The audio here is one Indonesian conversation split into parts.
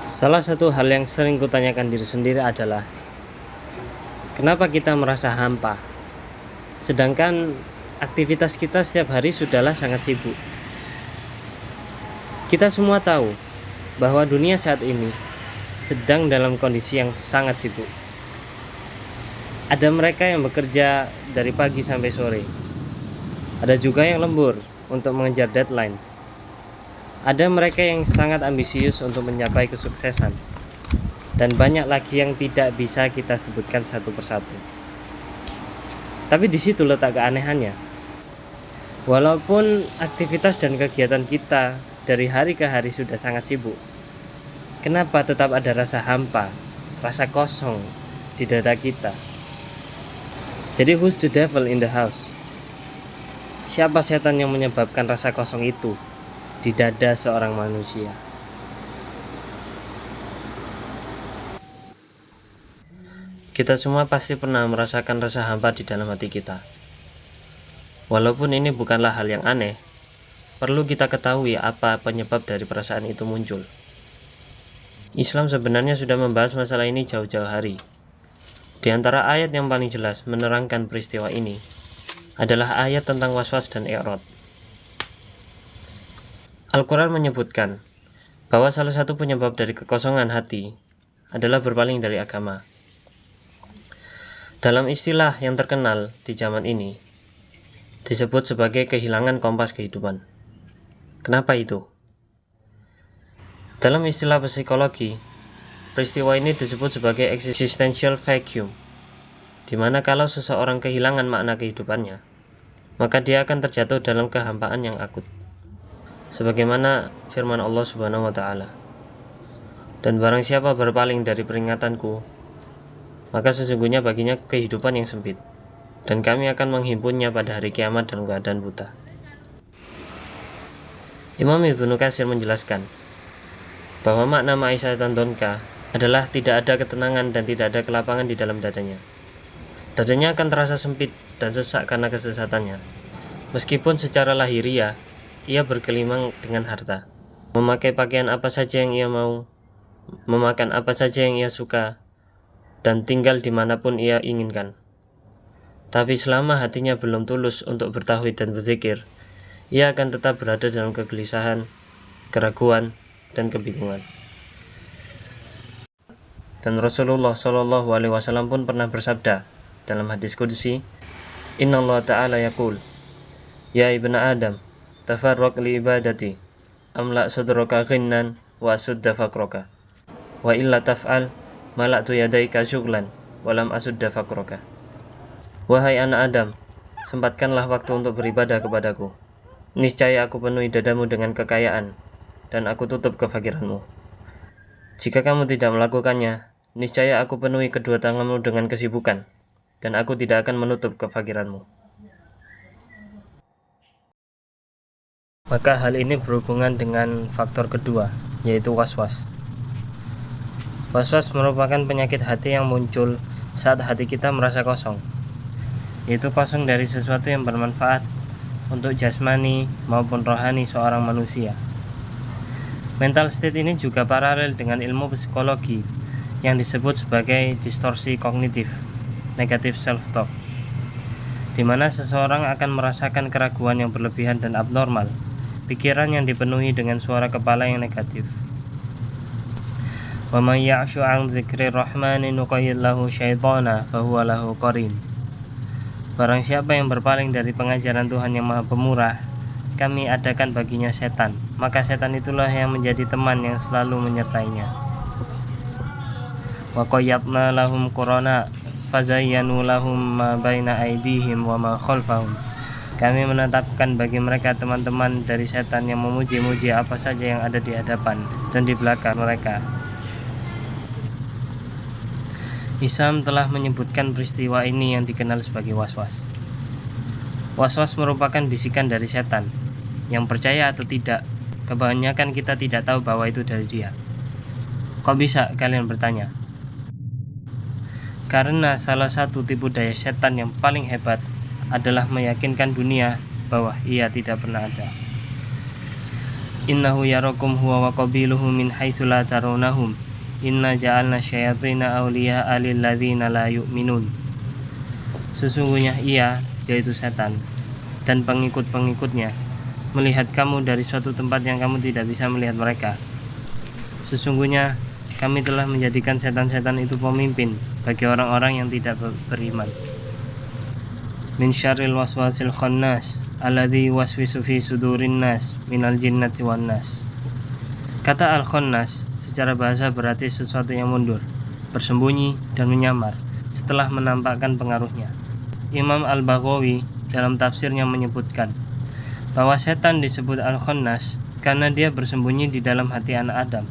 Salah satu hal yang sering kutanyakan diri sendiri adalah kenapa kita merasa hampa, sedangkan aktivitas kita setiap hari sudahlah sangat sibuk. Kita semua tahu bahwa dunia saat ini sedang dalam kondisi yang sangat sibuk. Ada mereka yang bekerja dari pagi sampai sore. Ada juga yang lembur untuk mengejar deadline. Ada mereka yang sangat ambisius untuk mencapai kesuksesan, dan banyak lagi yang tidak bisa kita sebutkan satu persatu. Tapi di situ letak keanehannya. Walaupun aktivitas dan kegiatan kita dari hari ke hari sudah sangat sibuk, kenapa tetap ada rasa hampa, rasa kosong di dada kita? Jadi who's the devil in the house? Siapa setan yang menyebabkan rasa kosong itu di dada seorang manusia? Kita semua pasti pernah merasakan rasa hampa di dalam hati kita. Walaupun ini bukanlah hal yang aneh, perlu kita ketahui apa penyebab dari perasaan itu muncul. Islam sebenarnya sudah membahas masalah ini jauh-jauh hari. Di antara ayat yang paling jelas menerangkan peristiwa ini adalah ayat tentang waswas dan i'rad. Al-Quran menyebutkan bahwa salah satu penyebab dari kekosongan hati adalah berpaling dari agama. Dalam istilah yang terkenal di zaman ini, disebut sebagai kehilangan kompas kehidupan. Kenapa itu? Dalam istilah psikologi, peristiwa ini disebut sebagai existential vacuum, di mana kalau seseorang kehilangan makna kehidupannya, maka dia akan terjatuh dalam kehampaan yang akut. Sebagaimana firman Allah Subhanahu wa Ta'ala, dan barang siapa berpaling dari peringatanku, maka sesungguhnya baginya kehidupan yang sempit, dan kami akan menghimpunnya pada hari kiamat dalam keadaan buta. Imam Ibnu Katsir menjelaskan bahwa makna ma'isyatan donka adalah tidak ada ketenangan dan tidak ada kelapangan di dalam dadanya. Dadanya akan terasa sempit dan sesak karena kesesatannya, meskipun secara lahiriah ia bergelimang dengan harta, memakai pakaian apa saja yang ia mau, memakan apa saja yang ia suka, dan tinggal dimanapun ia inginkan. Tapi selama hatinya belum tulus untuk bertauhid dan berzikir, ia akan tetap berada dalam kegelisahan, keraguan, dan kebingungan. Dan Rasulullah Shallallahu Alaihi Wasallam pun pernah bersabda dalam hadis qudsi, Inna Allah Ta'ala yaqul, Ya ibna Adam, tafarraq li ibadati, amla sudroka ghinnan wa asudda faqroka, wa illa taf'al, mala'tu yadaika syuglan, walam asudda faqroka. Wahai anak Adam, sempatkanlah waktu untuk beribadah kepadaku. Niscaya aku penuhi dadamu dengan kekayaan, dan aku tutup kefakiranmu. Jika kamu tidak melakukannya, niscaya aku penuhi kedua tanganmu dengan kesibukan, dan aku tidak akan menutup kefakiranmu. Maka hal ini berhubungan dengan faktor kedua, yaitu waswas. Waswas merupakan penyakit hati yang muncul saat hati kita merasa kosong, yaitu kosong dari sesuatu yang bermanfaat untuk jasmani maupun rohani seorang manusia. Mental state ini juga paralel dengan ilmu psikologi yang disebut sebagai distorsi kognitif, negative self-talk, di mana seseorang akan merasakan keraguan yang berlebihan dan abnormal, pikiran yang dipenuhi dengan suara kepala yang negatif. Wa may ya'shu 'an dzikrir rahmani nuqayyid lahu syaitana fahuwa lahu qarin. Barang siapa yang berpaling dari pengajaran Tuhan yang Maha Pemurah, kami adakan baginya setan, maka setan itulah yang menjadi teman yang selalu menyertainya. Wa qayyabna lahum qurana fazayyanu lahum ma baina aydihim wa ma khalfahum. Kami menetapkan bagi mereka teman-teman dari setan yang memuji-muji apa saja yang ada di hadapan dan di belakang mereka. Islam telah menyebutkan peristiwa ini yang dikenal sebagai waswas. Waswas merupakan bisikan dari setan, yang percaya atau tidak, kebanyakan kita tidak tahu bahwa itu dari dia. Kok bisa, kalian bertanya? Karena salah satu tipu daya setan yang paling hebat adalah meyakinkan dunia bahwa ia tidak pernah ada. innahu yarakum huwa wa qabiluhu min haitsu la tarawnahum inna ja'alna syayatina awliya'a lil ladzina la yu'minun. Sesungguhnya ia, yaitu setan, dan pengikut-pengikutnya melihat kamu dari suatu tempat yang kamu tidak bisa melihat mereka. Sesungguhnya kami telah menjadikan setan-setan itu pemimpin bagi orang-orang yang tidak beriman. Min syarril waswasil khannas alladzi waswisu fi sudurin nas minal jinnati wan nas. Kata al-khannas secara bahasa berarti sesuatu yang mundur, bersembunyi dan menyamar setelah menampakkan pengaruhnya. Imam Al-Baghawi dalam tafsirnya menyebutkan bahwa setan disebut al-khannas karena dia bersembunyi di dalam hati anak Adam.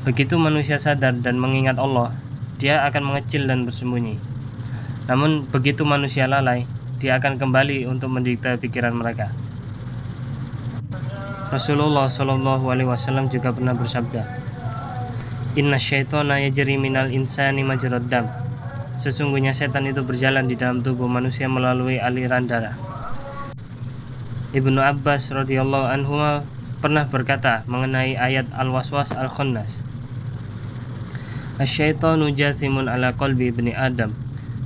Begitu manusia sadar dan mengingat Allah, dia akan mengecil dan bersembunyi. Namun begitu manusia lalai, dia akan kembali untuk mendikte pikiran mereka. Rasulullah SAW juga pernah bersabda, Inna syaitona yajri minal insani majrad dam. Sesungguhnya setan itu berjalan di dalam tubuh manusia melalui aliran darah. Ibnu Abbas radhiyallahu anhu pernah berkata mengenai ayat al-waswas al-khannas, Asyaitonu jathimun ala qalbi ibni Adam,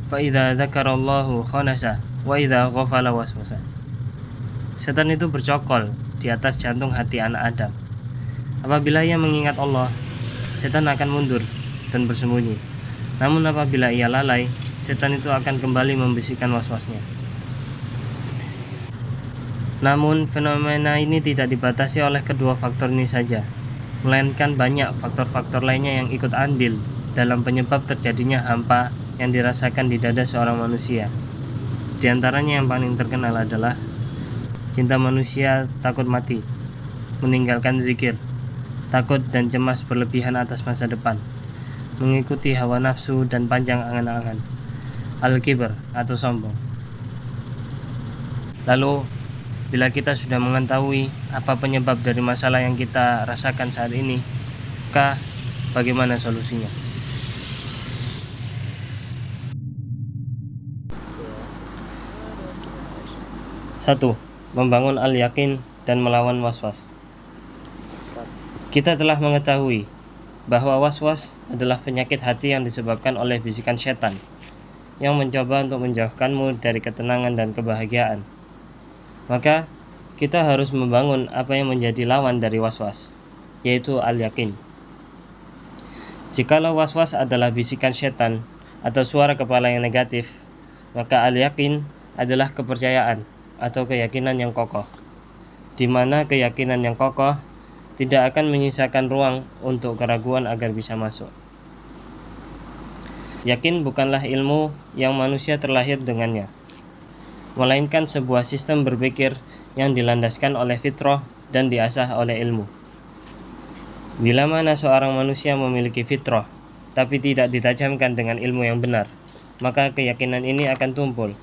fa idza dzakarallahu khanasa wa idza ghafala waswasa. Setan itu bercokol di atas jantung hati anak Adam. Apabila ia mengingat Allah, setan akan mundur dan bersembunyi. Namun apabila ia lalai, setan itu akan kembali membisikkan waswasnya. Namun fenomena ini tidak dibatasi oleh kedua faktor ini saja, melainkan banyak faktor-faktor lainnya yang ikut andil dalam penyebab terjadinya hampa yang dirasakan di dada seorang manusia. Di antaranya yang paling terkenal adalah cinta manusia takut mati, meninggalkan zikir, takut dan cemas berlebihan atas masa depan, mengikuti hawa nafsu dan panjang angan-angan, al-kibr atau sombong. Lalu, bila kita sudah mengetahui apa penyebab dari masalah yang kita rasakan saat ini, maka bagaimana solusinya? 1. Membangun al-yakin dan melawan waswas. Kita telah mengetahui bahwa waswas adalah penyakit hati yang disebabkan oleh bisikan setan yang mencoba untuk menjauhkanmu dari ketenangan dan kebahagiaan. Maka kita harus membangun apa yang menjadi lawan dari waswas, yaitu al-yakin. Jikalau waswas adalah bisikan setan atau suara kepala yang negatif, maka al-yakin adalah kepercayaan atau keyakinan yang kokoh, di mana keyakinan yang kokoh tidak akan menyisakan ruang untuk keraguan agar bisa masuk. Yakin bukanlah ilmu yang manusia terlahir dengannya, melainkan sebuah sistem berpikir yang dilandaskan oleh fitrah dan diasah oleh ilmu. Bila mana seorang manusia memiliki fitrah, tapi tidak ditajamkan dengan ilmu yang benar, maka keyakinan ini akan tumpul,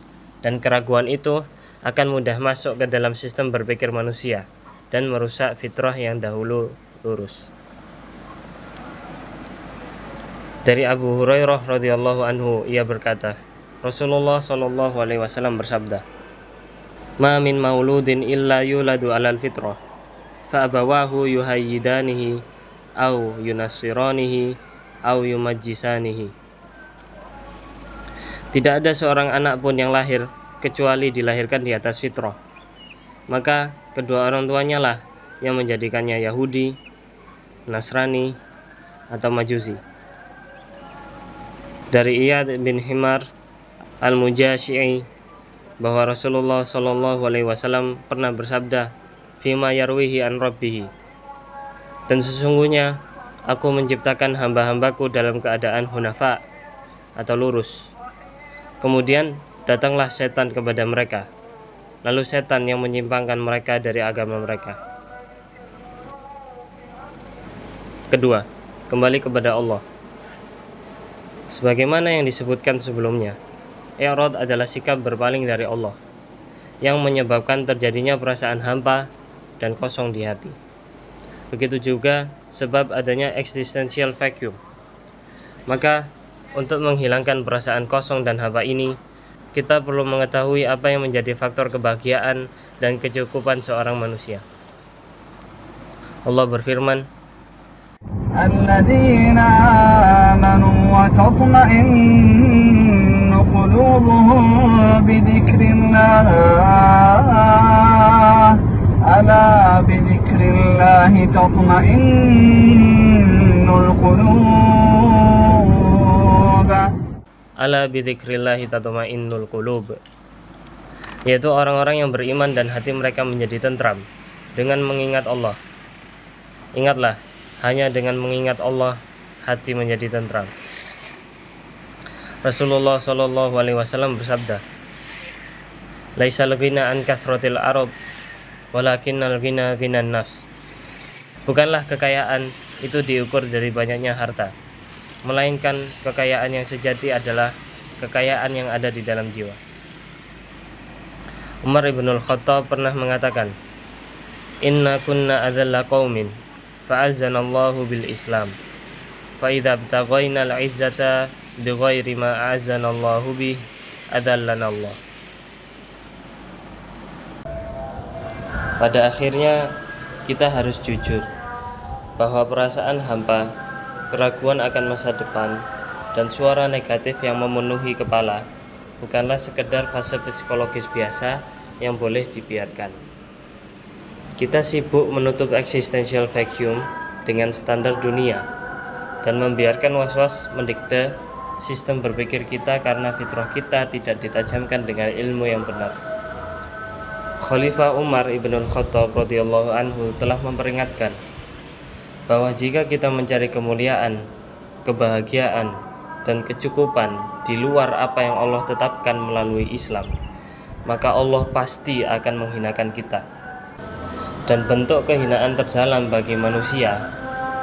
dan keraguan itu akan mudah masuk ke dalam sistem berpikir manusia dan merusak fitrah yang dahulu lurus. Dari Abu Hurairah radhiyallahu anhu, ia berkata, Rasulullah SAW bersabda, Ma min mauludin illa yuladu alal fitrah, fa abawahu yuhayyidanihi, au yunassiranihi, au yumajjisanihi. Tidak ada seorang anak pun yang lahir kecuali dilahirkan di atas fitrah. Maka kedua orang tuanya lah yang menjadikannya Yahudi, Nasrani, atau Majusi. Dari Iyad bin Himar al-Mujashi'i bahwa Rasulullah SAW pernah bersabda, Fima yarwihi an rabbihi, dan sesungguhnya aku menciptakan hamba-hambaku dalam keadaan hunafa atau lurus. Kemudian datanglah setan kepada mereka, lalu setan yang menyimpangkan mereka dari agama mereka. Kedua, kembali kepada Allah. Sebagaimana yang disebutkan sebelumnya, i'rad adalah sikap berpaling dari Allah yang menyebabkan terjadinya perasaan hampa dan kosong di hati. Begitu juga sebab adanya existential vacuum. Maka untuk menghilangkan perasaan kosong dan hampa ini, kita perlu mengetahui apa yang menjadi faktor kebahagiaan dan kecukupan seorang manusia. Allah berfirman, الذين آمنوا وتطمئن قلوبهم بذكر الله ألا بذكر الله تطمئن القلوب ala bidzikrillahi tatma'innul qulub, yaitu orang-orang yang beriman dan hati mereka menjadi tentram dengan mengingat Allah. Ingatlah, hanya dengan mengingat Allah hati menjadi tentram. Rasulullah Shallallahu Alaihi Wasallam bersabda, "Laisal ghina an kathratil arab, walakinnal ghina ghinan nafs." Bukanlah kekayaan itu diukur dari banyaknya harta, melainkan kekayaan yang sejati adalah kekayaan yang ada di dalam jiwa. Umar ibnul Khattab pernah mengatakan, "Inna kunna adzalla qaumin, fa'azzanallahu bil Islam, fa idza btaghaina al-'izzata bighairi ma a'azzanallahu bih, adzallanallah." Pada akhirnya kita harus jujur bahwa perasaan hampa, keraguan akan masa depan, dan suara negatif yang memenuhi kepala bukanlah sekedar fase psikologis biasa yang boleh dibiarkan. Kita sibuk menutup existential vacuum dengan standar dunia dan membiarkan was-was mendikte sistem berpikir kita karena fitrah kita tidak ditajamkan dengan ilmu yang benar. Khalifah Umar ibnul Khattab radhiyallahu anhu telah memperingatkan bahwa jika kita mencari kemuliaan, kebahagiaan, dan kecukupan di luar apa yang Allah tetapkan melalui Islam, maka Allah pasti akan menghinakan kita. Dan bentuk kehinaan terdalam bagi manusia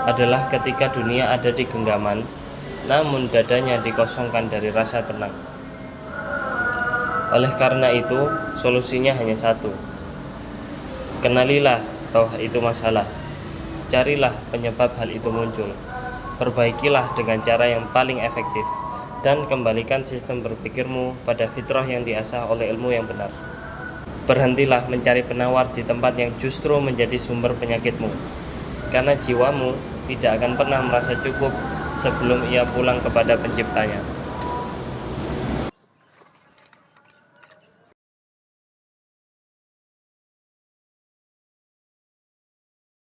adalah ketika dunia ada di genggaman, namun dadanya dikosongkan dari rasa tenang. Oleh karena itu, solusinya hanya satu. Kenalilah bahwa itu masalah. Carilah penyebab hal itu muncul. Perbaikilah dengan cara yang paling efektif, dan kembalikan sistem berpikirmu pada fitrah yang diasah oleh ilmu yang benar. Berhentilah mencari penawar di tempat yang justru menjadi sumber penyakitmu, karena jiwamu tidak akan pernah merasa cukup sebelum ia pulang kepada penciptanya.